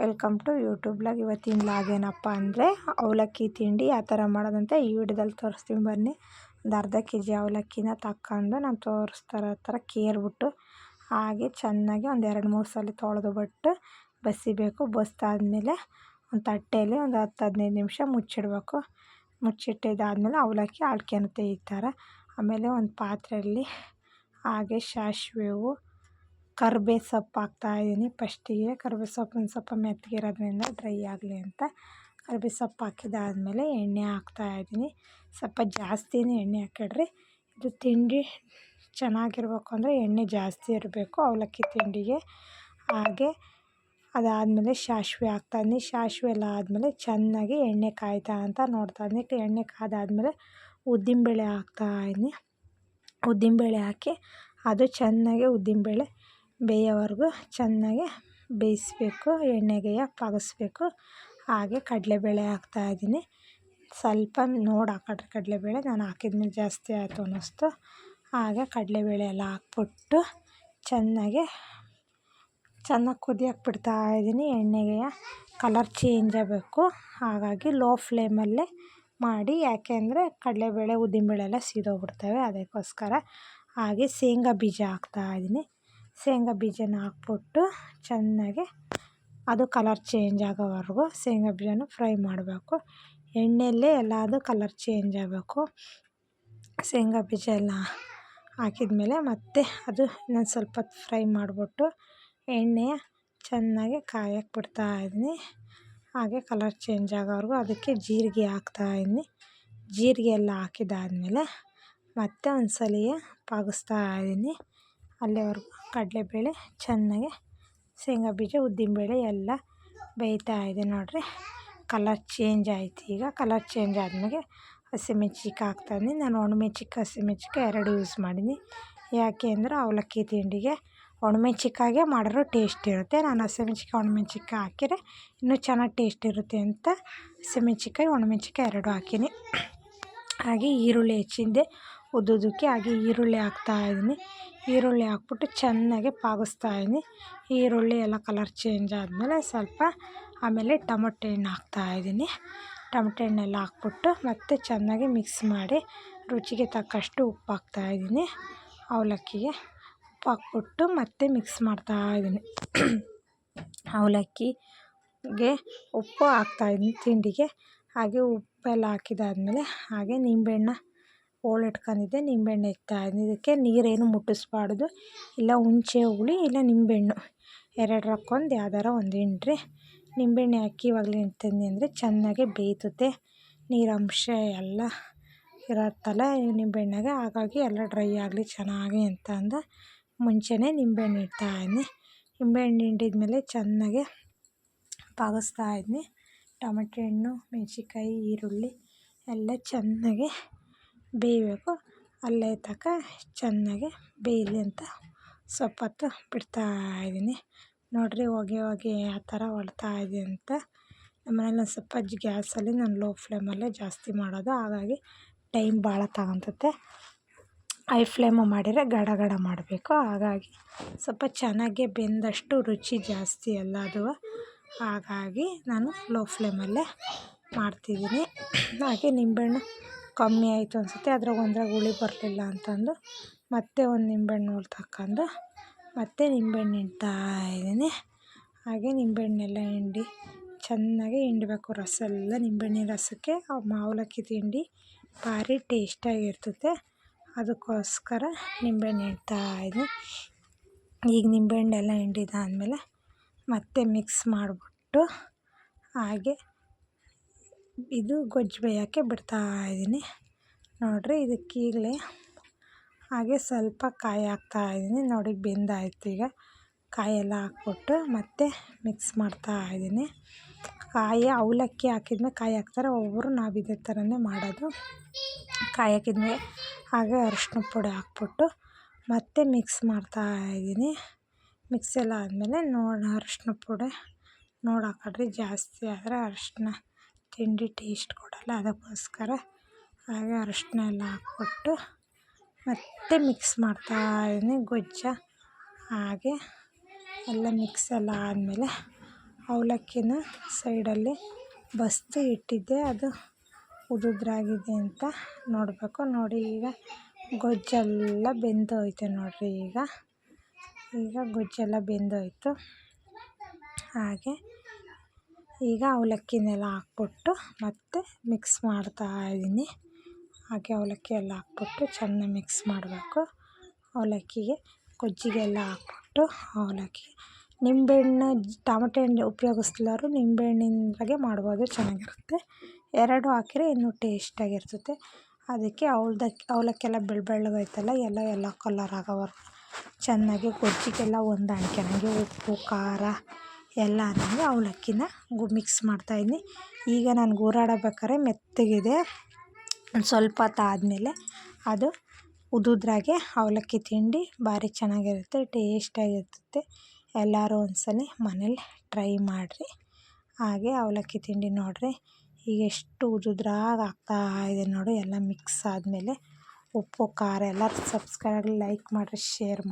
Welcome to YouTube blog. ಇವತ್ತಿನ blog ಏನಪ್ಪ ಅಂದರೆ ಅವಲಕ್ಕಿ ತಿಂಡಿ ಯಾವ ಥರ ಮಾಡೋದಂತ ಈ ವಿಡಿಯೋದಲ್ಲಿ ತೋರಿಸ್ತೀನಿ ಬನ್ನಿ. ಒಂದು ಅರ್ಧ ಕೆ.ಜಿ ಅವಲಕ್ಕಿನ ತಗೊಂಡು ನಾನು ತೋರಿಸ್ತಾರೋ ಥರ ಕೇರ್ಬಿಟ್ಟು ಹಾಗೆ ಚೆನ್ನಾಗಿ ಒಂದು 2-3 ಸಲ ತೊಳೆದುಬಿಟ್ಟು ಬಸಿಬೇಕು. ಬಸ್ದಾದ್ಮೇಲೆ ಒಂದು ತಟ್ಟೆಯಲ್ಲಿ ಒಂದು 10-15 ನಿಮಿಷ ಮುಚ್ಚಿಡಬೇಕು. ಮುಚ್ಚಿಟ್ಟಿದ್ದಾದಮೇಲೆ ಅವಲಕ್ಕಿ ಅಳ್ಕೆನುತ್ತೆ ಈ ಥರ. ಆಮೇಲೆ ಒಂದು ಪಾತ್ರೆಯಲ್ಲಿ ಹಾಗೆ ಸಾಸಿವೆವು ಕರ್ಬೇವು ಸೊಪ್ಪು ಹಾಕ್ತಾಯಿದ್ದೀನಿ. ಫಸ್ಟಿಗೆ ಕರ್ಬೇವು ಸೊಪ್ಪು ಒಂದು ಸ್ವಲ್ಪ ಮೆತ್ತಗಿರೋದ್ರಿಂದ ಡ್ರೈ ಆಗಲಿ ಅಂತ ಕರ್ಬೇವು ಸೊಪ್ಪು ಹಾಕಿದಾದ್ಮೇಲೆ ಎಣ್ಣೆ ಹಾಕ್ತಾಯಿದ್ದೀನಿ. ಸ್ವಲ್ಪ ಜಾಸ್ತಿನೇ ಎಣ್ಣೆ ಹಾಕಿಡ್ರಿ. ಇದು ತಿಂಡಿ ಚೆನ್ನಾಗಿರ್ಬೇಕು ಅಂದರೆ ಎಣ್ಣೆ ಜಾಸ್ತಿ ಇರಬೇಕು ಅವಲಕ್ಕಿ ತಿಂಡಿಗೆ. ಹಾಗೆ ಅದಾದಮೇಲೆ ಸಾಸಿವೆ ಹಾಕ್ತಾಯಿದ್ದೀನಿ. ಸಾಸಿವೆ ಎಲ್ಲ ಆದಮೇಲೆ ಚೆನ್ನಾಗಿ ಎಣ್ಣೆ ಕಾಯ್ತಾ ಅಂತ ನೋಡ್ತಾಯಿದ್ದೀನಿ. ಎಣ್ಣೆ ಕಾದಾದಮೇಲೆ ಉದ್ದಿನಬೇಳೆ ಹಾಕ್ತಾಯಿದ್ದೀನಿ. ಉದ್ದಿನಬೇಳೆ ಹಾಕಿ ಅದು ಚೆನ್ನಾಗಿ ಉದ್ದಿನಬೇಳೆ ಬೇಯೋವರೆಗೂ ಚೆನ್ನಾಗಿ ಬೇಯಿಸಬೇಕು, ಎಣ್ಣೆಗೆ ಪಾಗಿಸ್ಬೇಕು. ಹಾಗೆ ಕಡಲೆಬೇಳೆ ಹಾಕ್ತಾಯಿದ್ದೀನಿ. ಸ್ವಲ್ಪ ನೋಡಿ ಹಾಕಿಡ್ರಿ ಕಡಲೆಬೇಳೆ, ನಾನು ಹಾಕಿದ್ಮೇಲೆ ಜಾಸ್ತಿ ಆಯಿತು ಅನ್ನಿಸ್ತು. ಹಾಗೆ ಕಡಲೆಬೇಳೆ ಎಲ್ಲ ಹಾಕ್ಬಿಟ್ಟು ಚೆನ್ನಾಗಿ ಕುದಿಯೋಕೆ ಬಿಡ್ತಾಯಿದ್ದೀನಿ. ಎಣ್ಣೆಗೆ ಕಲರ್ ಚೇಂಜ್ ಆಗಬೇಕು, ಹಾಗಾಗಿ ಲೋ ಫ್ಲೇಮಲ್ಲೇ ಮಾಡಿ, ಯಾಕೆಂದರೆ ಕಡಲೆಬೇಳೆ ಉದ್ದಿನಬೇಳೆ ಎಲ್ಲ ಸೀದೋಗ್ಬಿಡ್ತವೆ ಅದಕ್ಕೋಸ್ಕರ. ಹಾಗೆ ಶೇಂಗಾ ಬೀಜ ಹಾಕ್ತಾಯಿದ್ದೀನಿ. ಶೇಂಗಾ ಬೀಜನ ಹಾಕ್ಬಿಟ್ಟು ಚೆನ್ನಾಗಿ ಅದು ಕಲರ್ ಚೇಂಜ್ ಆಗೋವರೆಗೂ ಶೇಂಗಾ ಬೀಜನ ಫ್ರೈ ಮಾಡಬೇಕು. ಎಣ್ಣೆಯಲ್ಲೇ ಎಲ್ಲದು ಕಲರ್ ಚೇಂಜ್ ಆಗಬೇಕು. ಶೇಂಗಾ ಬೀಜ ಎಲ್ಲ ಹಾಕಿದ್ಮೇಲೆ ಮತ್ತೆ ಅದು ಇನ್ನೊಂದು ಸ್ವಲ್ಪ ಹೊತ್ತು ಫ್ರೈ ಮಾಡಿಬಿಟ್ಟು ಎಣ್ಣೆ ಚೆನ್ನಾಗಿ ಕಾಯಕ್ಕೆ ಬಿಡ್ತಾಯಿದ್ದೀನಿ. ಹಾಗೆ ಕಲರ್ ಚೇಂಜ್ ಆಗೋವರೆಗೂ ಅದಕ್ಕೆ ಜೀರಿಗೆ ಹಾಕ್ತಾಯಿದ್ದೀನಿ. ಜೀರಿಗೆ ಎಲ್ಲ ಹಾಕಿದಾದ್ಮೇಲೆ ಮತ್ತೆ ಒಂದು ಸಲ ಪಾಗಿಸ್ತಾಯಿದ್ದೀನಿ. ಅಲ್ಲಿವರೆಗೂ ಕಡಲೆಬೇಳೆ ಚೆನ್ನಾಗಿ ಶೇಂಗಾ ಬೀಜ ಉದ್ದಿನಬೇಳೆ ಎಲ್ಲ ಬೇಯ್ತಾಯಿದೆ ನೋಡಿರಿ. ಕಲರ್ ಚೇಂಜ್ ಆಯಿತು. ಈಗ ಕಲರ್ ಚೇಂಜ್ ಆದಮೇಲೆ ಹಸಿಮೆಣ್ಸಿನ್ಕಾಯಿ ಹಾಕ್ತಾಯಿದ್ದೀನಿ. ನಾನು ಒಣಮೆಣ್ಸಿನ್ಕಾಯಿ ಹಸಿಮೆಣ್ಸಿನ್ಕಾಯಿ 2 ಯೂಸ್ ಮಾಡೀನಿ. ಯಾಕೆ ಅಂದರೆ ಅವಲಕ್ಕಿ ತಿಂಡಿಗೆ ಒಣಮೆಣ್ಸಿನ್ಕಾಯಿಗೆ ಮಾಡಿರೋ ಟೇಸ್ಟ್ ಇರುತ್ತೆ. ನಾನು ಹಸಿಮೆಣ್ಸಿನ್ಕಾಯಿ ಒಣಮೆಣ್ಸಿನ್ಕಾಯಿ ಹಾಕಿದ್ರೆ ಇನ್ನೂ ಚೆನ್ನಾಗಿ ಟೇಸ್ಟ್ ಇರುತ್ತೆ ಅಂತ ಹಸಿಮೆಣ್ಸಿನ್ಕಾಯಿ ಒಣಮೆಣ್ಸಿನ್ಕಾಯಿ 2 ಹಾಕೀನಿ. ಹಾಗೆ ಈರುಳ್ಳಿ ಹೆಚ್ಚಿದ್ದೆ ಉದ್ದುದಕ್ಕೆ. ಹಾಗೆ ಈರುಳ್ಳಿ ಹಾಕ್ತಾಯಿದ್ದೀನಿ. ಈರುಳ್ಳಿ ಹಾಕ್ಬಿಟ್ಟು ಚೆನ್ನಾಗಿ ಪಾಗಿಸ್ತಾಯಿದ್ದೀನಿ. ಈರುಳ್ಳಿ ಎಲ್ಲ ಕಲರ್ ಚೇಂಜ್ ಆದಮೇಲೆ ಸ್ವಲ್ಪ ಆಮೇಲೆ ಟೊಮಟೊ ಹಣ್ಣು ಹಾಕ್ತಾಯಿದ್ದೀನಿ. ಟೊಮಟೊ ಹಣ್ಣೆಲ್ಲ ಹಾಕ್ಬಿಟ್ಟು ಮತ್ತೆ ಚೆನ್ನಾಗಿ ಮಿಕ್ಸ್ ಮಾಡಿ ರುಚಿಗೆ ತಕ್ಕಷ್ಟು ಉಪ್ಪು ಹಾಕ್ತಾಯಿದ್ದೀನಿ. ಅವಲಕ್ಕಿಗೆ ಉಪ್ಪು ಹಾಕ್ಬಿಟ್ಟು ಮತ್ತೆ ಮಿಕ್ಸ್ ಮಾಡ್ತಾಯಿದ್ದೀನಿ. ಅವಲಕ್ಕಿಗೆ ಉಪ್ಪು ಹಾಕ್ತಾಯಿದ್ದೀನಿ ತಿಂಡಿಗೆ. ಹಾಗೆ ಉಪ್ಪೆಲ್ಲ ಹಾಕಿದಾದ್ಮೇಲೆ ಹಾಗೆ ನಿಂಬೆಹಣ್ಣು ಹೋಳಿಟ್ಕೊಂಡಿದ್ದೆ, ನಿಂಬೆಹಣ್ಣು ಇಡ್ತಾಯಿದ್ದೀನಿ. ಇದಕ್ಕೆ ನೀರೇನು ಮುಟ್ಟಿಸ್ಬಾರ್ದು, ಇಲ್ಲ ಹುಣಸೆ ಹುಳಿ ಇಲ್ಲ ನಿಂಬೆಹಣ್ಣು ಎರಡರಕ್ಕೊಂದು ಯಾವ್ದಾರ ಒಂದು ಹಿಂಡ್ರಿ. ನಿಂಬೆಹಣ್ಣು ಹಾಕಿ ಇವಾಗಲೇ ಹಿಂಡ್ತೀನಿ ಅಂದರೆ ಚೆನ್ನಾಗಿ ಬೇಯ್ತದೆ. ನೀರಂಶ ಎಲ್ಲ ಇರುತ್ತಲ್ಲ ನಿಂಬೆಹಣ್ಣಾಗೆ, ಹಾಗಾಗಿ ಎಲ್ಲ ಡ್ರೈ ಆಗಲಿ ಚೆನ್ನಾಗಿ ಅಂತ ಅಂದು ಮುಂಚೆನೇ ನಿಂಬೆಹಣ್ಣು ಇಡ್ತಾಯಿದ್ದೀನಿ. ನಿಂಬೆಹಣ್ಣು ಹಿಂಡಿದ್ಮೇಲೆ ಚೆನ್ನಾಗಿ ಪಾಗಿಸ್ತಾಯಿದ್ದೀನಿ. ಟೊಮೆಟೊ ಹಣ್ಣು, ಮೆಣಸಿನ್ಕಾಯಿ, ಈರುಳ್ಳಿ ಎಲ್ಲ ಚೆನ್ನಾಗಿ ಬೇಯಬೇಕು. ಅಲ್ಲೇ ತನಕ ಚೆನ್ನಾಗಿ ಬೇಯಲಿ ಅಂತ ಸ್ವಲ್ಪ ಹೊತ್ತು ಬಿಡ್ತಾಯಿದ್ದೀನಿ. ನೋಡಿರಿ ಹೊಗೆ ಯಾವ ಥರ ಹೊಳ್ತಾಯಿದೆ ಅಂತ. ನಮ್ಮನೇಲಿ ಒಂದು ಸ್ವಲ್ಪ ಗ್ಯಾಸಲ್ಲಿ ನಾನು ಲೋ ಫ್ಲೇಮಲ್ಲೇ ಜಾಸ್ತಿ ಮಾಡೋದು, ಹಾಗಾಗಿ ಟೈಮ್ ಭಾಳ ತಗೊತತೆ. ಹೈ ಫ್ಲೇಮು ಮಾಡಿದರೆ ಗಡ ಗಡ ಮಾಡಬೇಕು, ಹಾಗಾಗಿ ಸ್ವಲ್ಪ ಚೆನ್ನಾಗಿ ಬೆಂದಷ್ಟು ರುಚಿ ಜಾಸ್ತಿ ಎಲ್ಲದು, ಹಾಗಾಗಿ ನಾನು ಲೋ ಫ್ಲೇಮಲ್ಲೇ ಮಾಡ್ತಿದ್ದೀನಿ. ಹಾಗೆ ನಿಂಬೆಹಣ್ಣು ಕಮ್ಮಿ ಆಯಿತು ಅನಿಸುತ್ತೆ, ಒಂದ್ರಾಗ ಹುಳಿ ಬರಲಿಲ್ಲ ಅಂತಂದು ಮತ್ತೆ ಒಂದು ನಿಂಬೆಹಣ್ಣು ಹೋಳು ತಗೊಂಡು ಮತ್ತೆ ನಿಂಬೆಹಣ್ಣು ಹಿಂಡ್ತಾಯಿದ್ದೀನಿ. ಹಾಗೆ ನಿಂಬೆಹಣ್ಣೆಲ್ಲ ಹಿಂಡಿ ಚೆನ್ನಾಗಿ ಹಿಂಡಬೇಕು. ರಸ ಎಲ್ಲ ನಿಂಬೆಹಣ್ಣಿನ ರಸಕ್ಕೆ ಅವಲಕ್ಕಿ ತಿಂಡಿ ಭಾರಿ ಟೇಸ್ಟಾಗಿರ್ತದೆ. ಅದಕ್ಕೋಸ್ಕರ ನಿಂಬೆಹಣ್ಣು ಹಿಂಡ್ತಾಯಿದ್ದೀನಿ. ಈಗ ನಿಂಬೆಹಣ್ಣೆಲ್ಲ ಹಿಂಡಿದಾದ್ಮೇಲೆ ಮತ್ತೆ ಮಿಕ್ಸ್ ಮಾಡಿಬಿಟ್ಟು ಹಾಗೆ ಇದು ಗೊಜ್ಜು ಬೇಯೋಕ್ಕೆ ಬಿಡ್ತಾಯಿದ್ದೀನಿ. ನೋಡಿರಿ ಇದಕ್ಕೀಗಲೇ ಹಾಗೆ ಸ್ವಲ್ಪ ಕಾಯಿ ಹಾಕ್ತಾಯಿದ್ದೀನಿ. ನೋಡಿ ಬೆಂದಾಯ್ತು. ಈಗ ಕಾಯೆಲ್ಲ ಹಾಕ್ಬಿಟ್ಟು ಮತ್ತೆ ಮಿಕ್ಸ್ ಮಾಡ್ತಾಯಿದ್ದೀನಿ. ಕಾಯಿ ಅವಲಕ್ಕಿ ಹಾಕಿದ್ಮೇಲೆ ಕಾಯಿ ಹಾಕ್ತಾರೆ ಒಬ್ಬರು, ನಾವು ಇದೇ ಥರನೇ ಮಾಡೋದು. ಕಾಯಿ ಹಾಕಿದ್ಮೇಲೆ ಹಾಗೆ ಅರಶಿನ ಪುಡಿ ಹಾಕ್ಬಿಟ್ಟು ಮತ್ತೆ ಮಿಕ್ಸ್ ಮಾಡ್ತಾಯಿದ್ದೀನಿ. ಮಿಕ್ಸ್ ಎಲ್ಲ ಆದಮೇಲೆ ಅರಶಿನ ಪುಡಿ ಹಾಕಿಡ್ರಿ. ಜಾಸ್ತಿ ಆದರೆ ಅರಶಿನ ತಿಂಡಿ ಟೇಸ್ಟ್ ಕೊಡೋಲ್ಲ, ಅದಕ್ಕೋಸ್ಕರ ಹಾಗೆ ಅರಶಿನ ಎಲ್ಲ ಹಾಕ್ಬಿಟ್ಟು ಮತ್ತೆ ಮಿಕ್ಸ್ ಮಾಡ್ತಾಯಿದ್ದೀನಿ ಗೊಜ್ಜ. ಹಾಗೆ ಎಲ್ಲ ಮಿಕ್ಸ್ ಎಲ್ಲ ಆದಮೇಲೆ ಅವಲಕ್ಕಿನ ಸೈಡಲ್ಲಿ ಬಸ್ದು ಇಟ್ಟಿದ್ದೆ, ಅದು ಉದುದ್ರಾಗಿದೆ ಅಂತ ನೋಡಬೇಕು. ನೋಡಿ ಈಗ ಗೊಜ್ಜೆಲ್ಲ ಬೆಂದೋಯ್ತು ನೋಡಿರಿ. ಈಗ ಗೊಜ್ಜೆಲ್ಲ ಬೆಂದೋಯ್ತು. ಹಾಗೆ ಈಗ ಅವಲಕ್ಕಿನೆಲ್ಲ ಹಾಕ್ಬಿಟ್ಟು ಮತ್ತೆ ಮಿಕ್ಸ್ ಮಾಡ್ತಾಯಿದ್ದೀನಿ. ಹಾಗೆ ಅವಲಕ್ಕಿ ಎಲ್ಲ ಹಾಕ್ಬಿಟ್ಟು ಚೆನ್ನಾಗಿ ಮಿಕ್ಸ್ ಮಾಡಬೇಕು. ಅವಲಕ್ಕಿಗೆ ಗೊಜ್ಜಿಗೆಲ್ಲ ಹಾಕ್ಬಿಟ್ಟು ಅವಲಕ್ಕಿ ನಿಂಬೆಹಣ್ಣು ಟಮಟೆ ಹಣ್ಣು ಉಪಯೋಗಿಸ್ಲಾರು ನಿಂಬೆಹಣ್ಣಿನಾಗೆ ಮಾಡ್ಬೋದು, ಚೆನ್ನಾಗಿರುತ್ತೆ. ಎರಡು ಹಾಕಿದ್ರೆ ಇನ್ನೂ ಟೇಸ್ಟಾಗಿರ್ತದೆ. ಅದಕ್ಕೆ ಅವಲಕ್ಕಿ ಎಲ್ಲ ಬೆಳ್ಳಗೈತಲ್ಲ, ಎಲ್ಲ ಕಲರ್ ಆಗೋವರೆಗೂ ಚೆನ್ನಾಗಿ ಗೊಜ್ಜಿಗೆಲ್ಲ ಹೊಂದಾಣಿಕೆ ಉಪ್ಪು ಖಾರ ಎಲ್ಲ ನನಗೆ ಅವಲಕ್ಕಿನ ಮಿಕ್ಸ್ ಮಾಡ್ತಾಯಿದ್ದೀನಿ. ಈಗ ನಾನು ಗೂರಾಡಬೇಕಾದ್ರೆ ಮೆತ್ತಗಿದೆ. ಒಂದು ಸ್ವಲ್ಪ ಹೊತ್ತು ಆದಮೇಲೆ ಅದು ಉದುದ್ರಾಗೆ ಅವಲಕ್ಕಿ ತಿಂಡಿ ಭಾರಿ ಚೆನ್ನಾಗಿರುತ್ತೆ, ಟೇಸ್ಟಾಗಿರ್ತದೆ. ಎಲ್ಲರೂ ಒಂದ್ಸಲ ಮನೇಲಿ ಟ್ರೈ ಮಾಡಿರಿ. ಹಾಗೆ ಅವಲಕ್ಕಿ ತಿಂಡಿ ನೋಡಿರಿ ಈಗ ಎಷ್ಟು ಉದುದ್ರಾಗಿ ಆಗ್ತಾಯಿದೆ ನೋಡಿ. ಎಲ್ಲ ಮಿಕ್ಸ್ ಆದಮೇಲೆ ಉಪ್ಪು ಖಾರ ಎಲ್ಲ ಸಬ್ಸ್ಕ್ರೈಬ್ ಲೈಕ್ ಮಾಡಿರಿ, ಶೇರ್ ಮಾಡಿ.